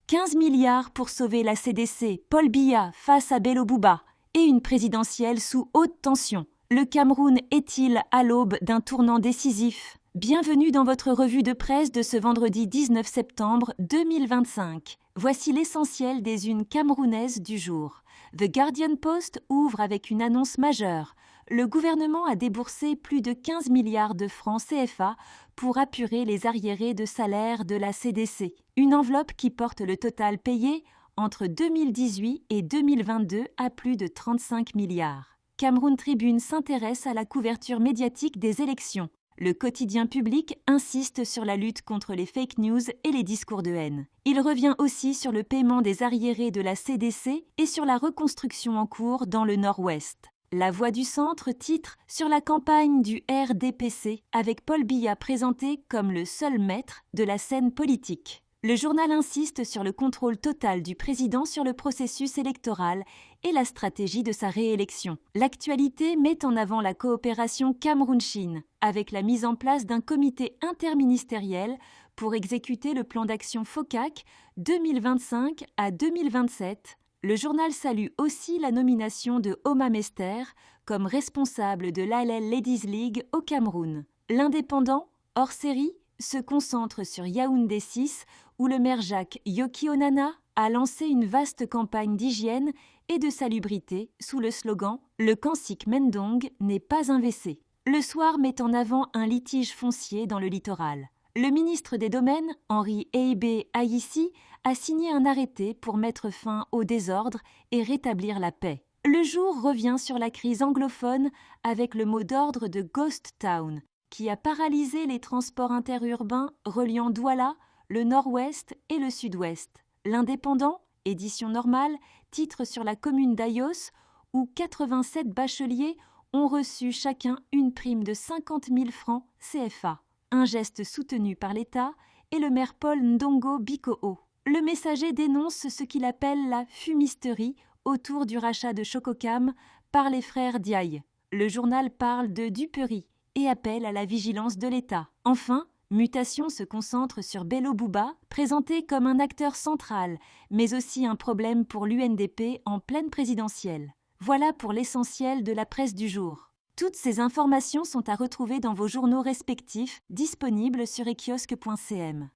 15 milliards pour sauver la CDC, Paul Biya face à Bello Bouba et une présidentielle sous haute tension. Le Cameroun est-il à l'aube d'un tournant décisif ? Bienvenue dans votre revue de presse de ce vendredi 19 septembre 2025. Voici l'essentiel des unes camerounaises du jour. The Guardian Post ouvre avec une annonce majeure. Le gouvernement a déboursé plus de 15 milliards de francs CFA pour apurer les arriérés de salaire de la CDC. Une enveloppe qui porte le total payé entre 2018 et 2022 à plus de 35 milliards. Cameroun Tribune s'intéresse à la couverture médiatique des élections. Le quotidien public insiste sur la lutte contre les fake news et les discours de haine. Il revient aussi sur le paiement des arriérés de la CDC et sur la reconstruction en cours dans le Nord-Ouest. La Voix du Centre titre sur la campagne du RDPC avec Paul Biya présenté comme le seul maître de la scène politique. Le journal insiste sur le contrôle total du président sur le processus électoral et la stratégie de sa réélection. L'actualité met en avant la coopération Cameroun-Chine, avec la mise en place d'un comité interministériel pour exécuter le plan d'action FOCAC 2025 à 2027. Le journal salue aussi la nomination de Oma Mester comme responsable de l'ALEL Ladies League au Cameroun. L'Indépendant, hors série, se concentre sur Yaoundé 6, où le maire Jacques Yoki Onana a lancé une vaste campagne d'hygiène et de salubrité sous le slogan « Le Kansik Mendong n'est pas un WC ». Le soir met en avant un litige foncier dans le littoral. Le ministre des Domaines, Henri Eibé Aïssi, a signé un arrêté pour mettre fin au désordre et rétablir la paix. Le jour revient sur la crise anglophone avec le mot d'ordre de Ghost Town, qui a paralysé les transports interurbains reliant Douala, le Nord-Ouest et le Sud-Ouest. L'Indépendant, édition normale, titre sur la commune d'Ayos, où 87 bacheliers ont reçu chacun une prime de 50 000 francs CFA. Un geste soutenu par l'État et le maire Paul Ndongo Bikoo. Le Messager dénonce ce qu'il appelle la fumisterie autour du rachat de Chococam par les frères Diaye. Le journal parle de duperie et appelle à la vigilance de l'État. Enfin, Mutation se concentre sur Bello Bouba, présenté comme un acteur central, mais aussi un problème pour l'UNDP en pleine présidentielle. Voilà pour l'essentiel de la presse du jour. Toutes ces informations sont à retrouver dans vos journaux respectifs, disponibles sur ekiosque.cm.